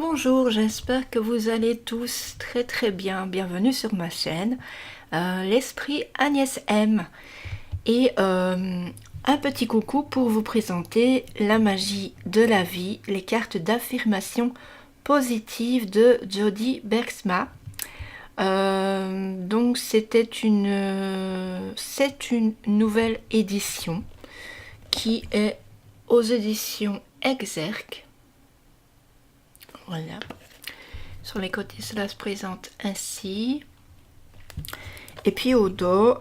Bonjour, j'espère que vous allez tous très bien. Bienvenue sur ma chaîne, l'Esprit Agnès M. Et un petit coucou pour vous présenter la magie de la vie, les cartes d'affirmation positive de Jody Bergsma. Donc c'est une nouvelle édition qui est aux éditions Exergue. Voilà. Sur les côtés, cela se présente ainsi. Et puis au dos,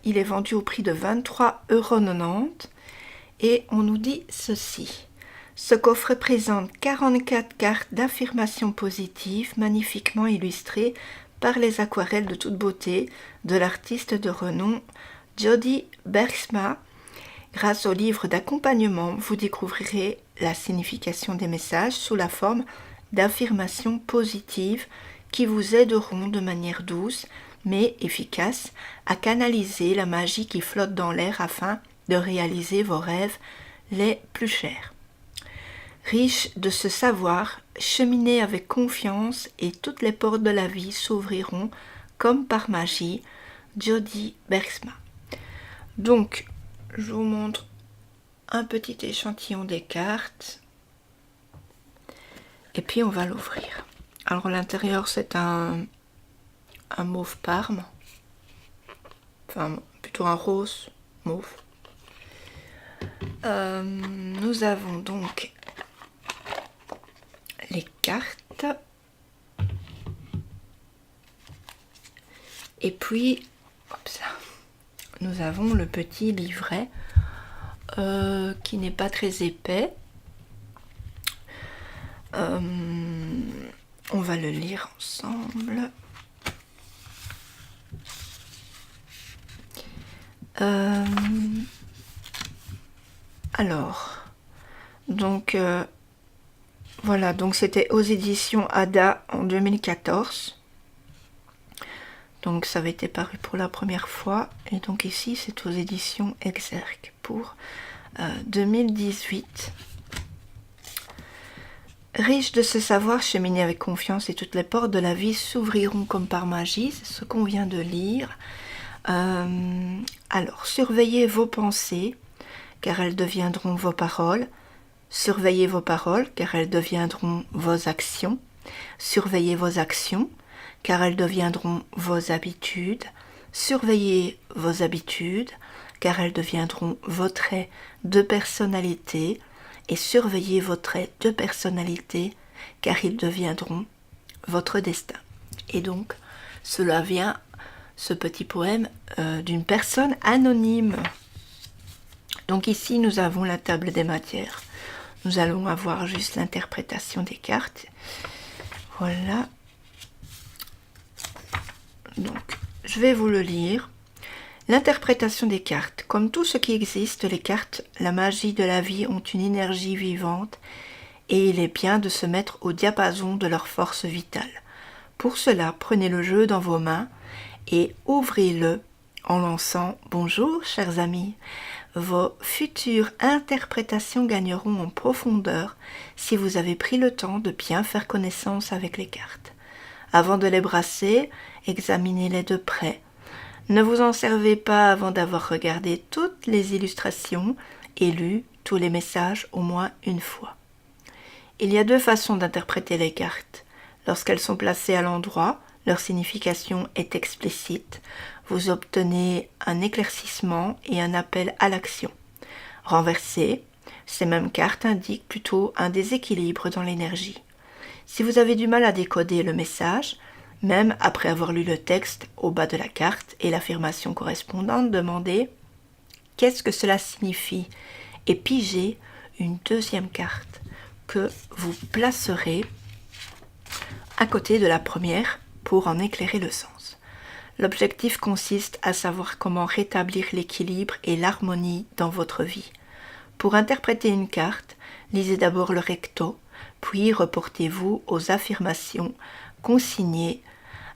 il est vendu au prix de 23,90 € et on nous dit ceci. Ce coffret présente 44 cartes d'affirmation positive magnifiquement illustrées par les aquarelles de toute beauté de l'artiste de renom Jody Bergsma. Grâce au livre d'accompagnement, vous découvrirez la signification des messages sous la forme d'affirmations positives qui vous aideront de manière douce mais efficace à canaliser la magie qui flotte dans l'air afin de réaliser vos rêves les plus chers. Riche de ce savoir, cheminez avec confiance et toutes les portes de la vie s'ouvriront comme par magie. Jody Bergsma. Donc, je vous montre un petit échantillon des cartes et puis on va l'ouvrir. Alors l'intérieur c'est un mauve parme, enfin plutôt un rose mauve. Nous avons donc les cartes et puis nous avons le petit livret qui n'est pas très épais. On va le lire ensemble. Alors, donc voilà, donc c'était aux éditions Ada en 2014. Donc ça avait été paru pour la première fois et donc ici c'est aux éditions Exergue pour 2018. Riche de ce savoir, cheminez avec confiance et toutes les portes de la vie s'ouvriront comme par magie, c'est ce qu'on vient de lire. Alors, surveillez vos pensées car elles deviendront vos paroles. Surveillez vos paroles car elles deviendront vos actions. Surveillez vos actions car elles deviendront vos habitudes. Surveillez vos habitudes, car elles deviendront vos traits de personnalité. Et surveillez vos traits de personnalité, car ils deviendront votre destin. Et donc, cela vient, ce petit poème, d'une personne anonyme. Donc ici, nous avons la table des matières. Nous allons avoir juste l'interprétation des cartes. Voilà. Donc, je vais vous le lire. L'interprétation des cartes. Comme tout ce qui existe, les cartes, la magie de la vie ont une énergie vivante et il est bien de se mettre au diapason de leur force vitale. Pour cela, prenez le jeu dans vos mains et ouvrez-le en lançant « Bonjour, chers amis ». Vos futures interprétations gagneront en profondeur si vous avez pris le temps de bien faire connaissance avec les cartes. Avant de les brasser, examinez-les de près. Ne vous en servez pas avant d'avoir regardé toutes les illustrations et lu tous les messages au moins une fois. Il y a deux façons d'interpréter les cartes. Lorsqu'elles sont placées à l'endroit, leur signification est explicite. Vous obtenez un éclaircissement et un appel à l'action. Renversées, ces mêmes cartes indiquent plutôt un déséquilibre dans l'énergie. Si vous avez du mal à décoder le message, même après avoir lu le texte au bas de la carte et l'affirmation correspondante, demandez « Qu'est-ce que cela signifie ?» et pigez une deuxième carte que vous placerez à côté de la première pour en éclairer le sens. L'objectif consiste à savoir comment rétablir l'équilibre et l'harmonie dans votre vie. Pour interpréter une carte, lisez d'abord le recto, puis reportez-vous aux affirmations consignées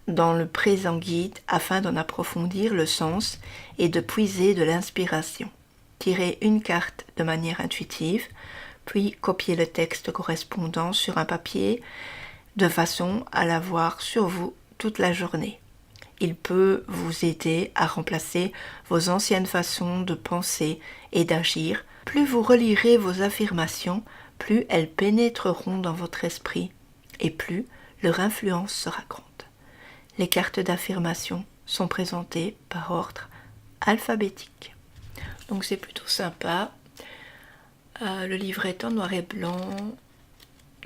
dans le présent guide afin d'en approfondir le sens et de puiser de l'inspiration. Tirez une carte de manière intuitive, puis copiez le texte correspondant sur un papier de façon à l'avoir sur vous toute la journée. Il peut vous aider à remplacer vos anciennes façons de penser et d'agir. Plus vous relirez vos affirmations, plus elles pénétreront dans votre esprit et plus leur influence sera grande. Les cartes d'affirmation sont présentées par ordre alphabétique. Donc c'est plutôt sympa. Le livret est en noir et blanc.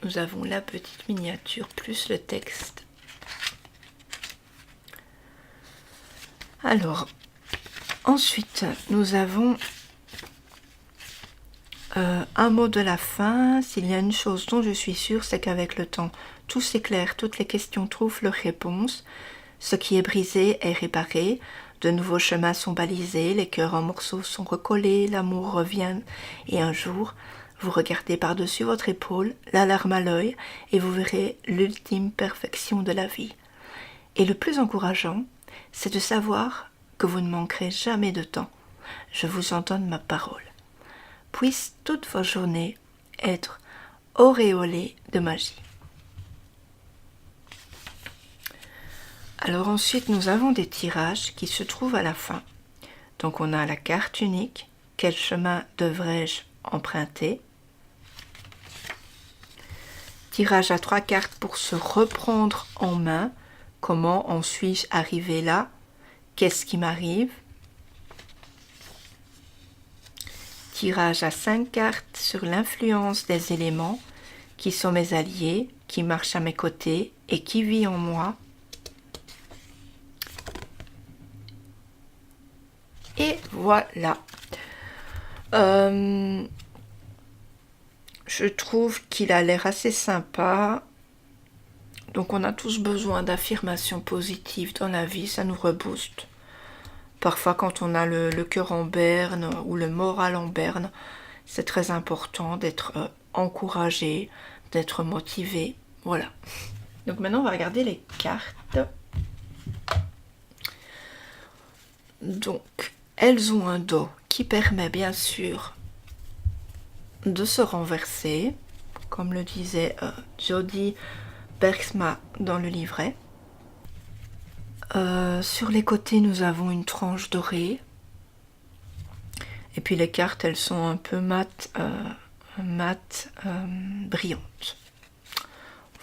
Nous avons la petite miniature plus le texte. Alors, ensuite, nous avons un mot de la fin. S'il y a une chose dont je suis sûre, c'est qu'avec le temps, tout s'éclaire, toutes les questions trouvent leur réponse. Ce qui est brisé est réparé. De nouveaux chemins sont balisés, les cœurs en morceaux sont recollés, l'amour revient et un jour, vous regardez par-dessus votre épaule, la larme à l'œil et vous verrez l'ultime perfection de la vie. Et le plus encourageant, c'est de savoir que vous ne manquerez jamais de temps. Je vous en donne ma parole. Puissent toutes vos journées être auréolées de magie. Alors ensuite, nous avons des tirages qui se trouvent à la fin. Donc on a la carte unique. Quel chemin devrais-je emprunter? Tirage à 3 cartes pour se reprendre en main. Comment en suis-je arrivé là? Qu'est-ce qui m'arrive? Tirage à 5 cartes sur l'influence des éléments. Qui sont mes alliés? Qui marchent à mes côtés? Et qui vit en moi? Et voilà. Je trouve qu'il a l'air assez sympa. Donc on a tous besoin d'affirmations positives dans la vie, ça nous rebooste. Parfois quand on a le cœur en berne ou le moral en berne, c'est très important d'être encouragé, d'être motivé. Voilà. Donc maintenant on va regarder les cartes. Donc elles ont un dos qui permet bien sûr de se renverser, comme le disait Jody Bergsma dans le livret. Sur les côtés, nous avons une tranche dorée. Et puis les cartes, elles sont un peu brillantes.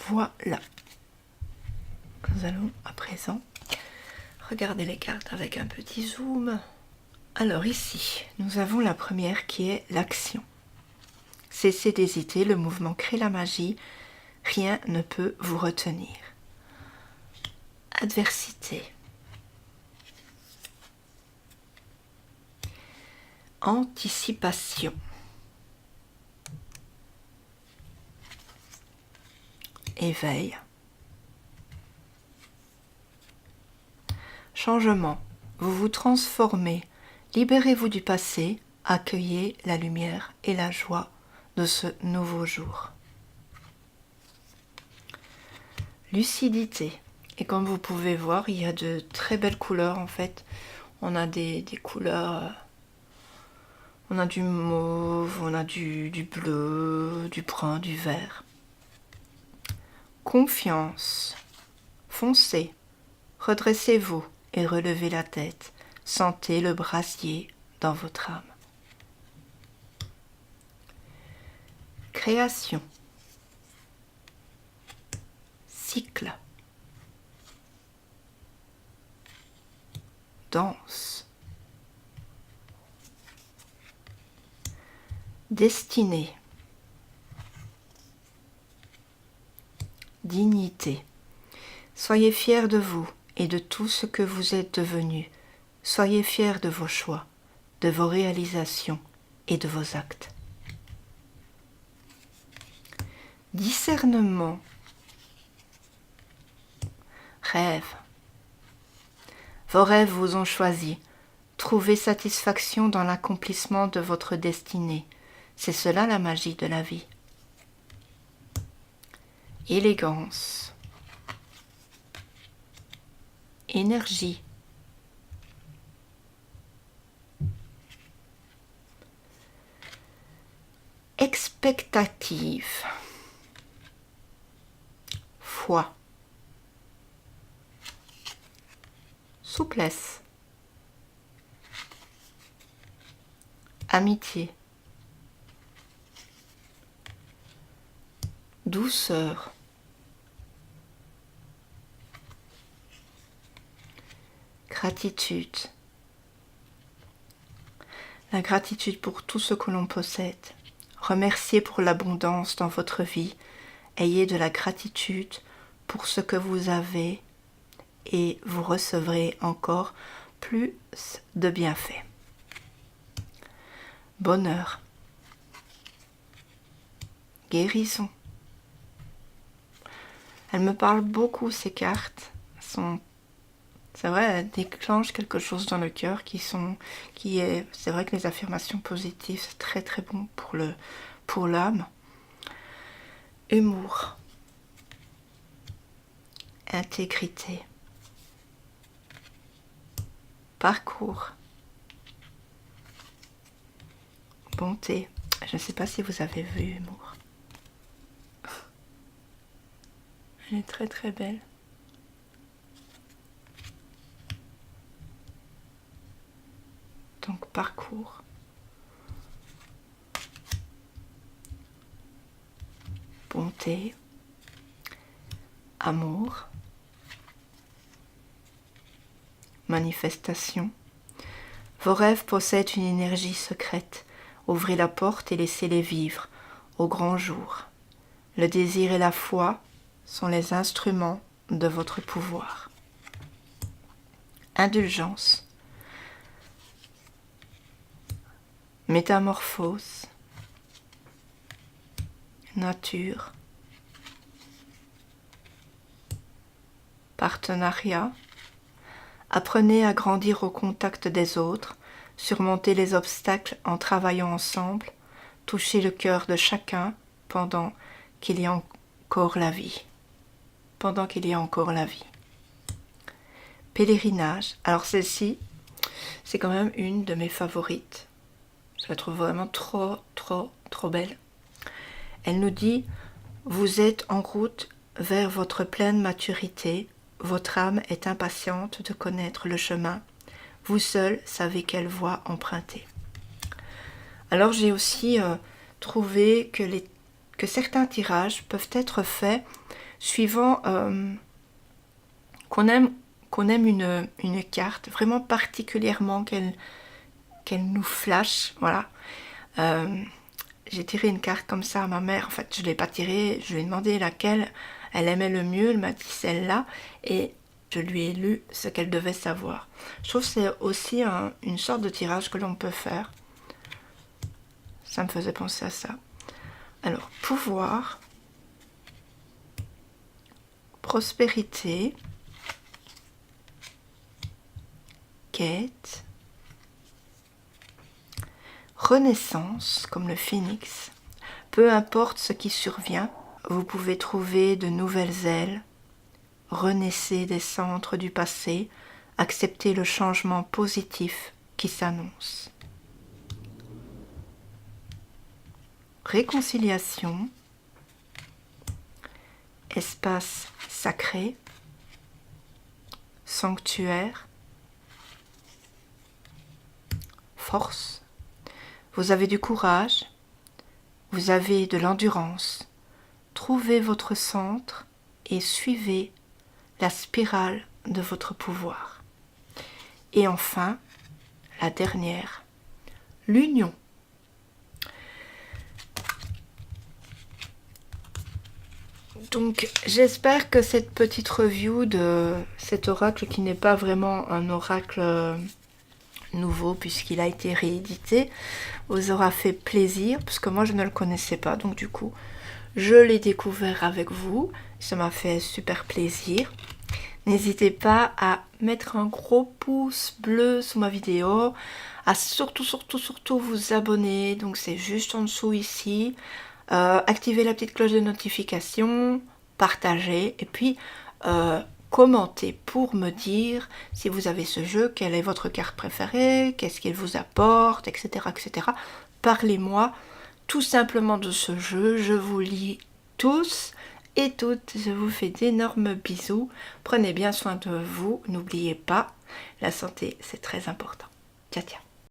Voilà. Nous allons à présent regarder les cartes avec un petit zoom. Alors ici, nous avons la première qui est l'action. Cessez d'hésiter, le mouvement crée la magie, rien ne peut vous retenir. Adversité. Anticipation. Éveil. Changement. Vous vous transformez. Libérez-vous du passé. Accueillez la lumière et la joie de ce nouveau jour. Lucidité. Et comme vous pouvez voir, il y a de très belles couleurs en fait. On a des couleurs... on a du mauve, on a du bleu, du brun, du vert. Confiance. Foncez. Redressez-vous et relevez la tête. Sentez le brasier dans votre âme. Création. Cycle. Danse. Destinée. Dignité. Soyez fiers de vous et de tout ce que vous êtes devenu. Soyez fiers de vos choix, de vos réalisations et de vos actes. Discernement. Rêve. Vos rêves vous ont choisi. Trouvez satisfaction dans l'accomplissement de votre destinée. C'est cela la magie de la vie. Élégance. Énergie. Expérience. expectative, foi, souplesse, amitié, douceur, gratitude. La gratitude pour tout ce que l'on possède. Remerciez pour l'abondance dans votre vie. Ayez de la gratitude pour ce que vous avez et vous recevrez encore plus de bienfaits. Bonheur. Guérison. Elles me parlent beaucoup, ces cartes. C'est vrai, elles déclenchent quelque chose dans le cœur c'est vrai que les affirmations positives, c'est très très bon pour l'âme. Humour. Intégrité. Parcours. Bonté. Je ne sais pas si vous avez vu Humour. Elle est très très belle. Donc parcours. Bonté. Amour. Manifestation. Vos rêves possèdent une énergie secrète. Ouvrez la porte et laissez-les vivre au grand jour. Le désir et la foi sont les instruments de votre pouvoir. Indulgence. Métamorphose. Nature. Partenariat. Apprenez à grandir au contact des autres, surmonter les obstacles en travaillant ensemble, toucher le cœur de chacun pendant qu'il y a encore la vie. Pendant qu'il y a encore la vie. Pèlerinage. Alors celle-ci, c'est quand même une de mes favorites. Je la trouve vraiment trop belle. Elle nous dit, vous êtes en route vers votre pleine maturité. Votre âme est impatiente de connaître le chemin. Vous seul savez quelle voie emprunter. Alors j'ai aussi trouvé que certains tirages peuvent être faits suivant qu'on aime une carte vraiment particulièrement qu'elle nous flash. Voilà. J'ai tiré une carte comme ça à ma mère. En fait, je ne l'ai pas tirée. Je lui ai demandé laquelle elle aimait le mieux. Elle m'a dit celle-là. Et je lui ai lu ce qu'elle devait savoir. Je trouve que c'est aussi une sorte de tirage que l'on peut faire. Ça me faisait penser à ça. Alors, pouvoir, prospérité, quête, renaissance, comme le phénix. Peu importe ce qui survient, vous pouvez trouver de nouvelles ailes, renaissez des centres du passé, acceptez le changement positif qui s'annonce. Réconciliation, espace sacré, sanctuaire, force. Vous avez du courage, vous avez de l'endurance. Trouvez votre centre et suivez la spirale de votre pouvoir. Et enfin, la dernière, l'union. Donc j'espère que cette petite review de cet oracle, qui n'est pas vraiment un oracle nouveau puisqu'il a été réédité, vous aura fait plaisir, parce que moi je ne le connaissais pas, donc du coup je l'ai découvert avec vous, ça m'a fait super plaisir. N'hésitez pas à mettre un gros pouce bleu sous ma vidéo, à surtout vous abonner, donc c'est juste en dessous ici, activer la petite cloche de notification, partager, et puis commentez pour me dire si vous avez ce jeu, quelle est votre carte préférée, qu'est-ce qu'il vous apporte, etc. Parlez-moi, tout simplement de ce jeu. Je vous lis tous et toutes. Je vous fais d'énormes bisous. Prenez bien soin de vous. N'oubliez pas, la santé, c'est très important. Ciao, ciao.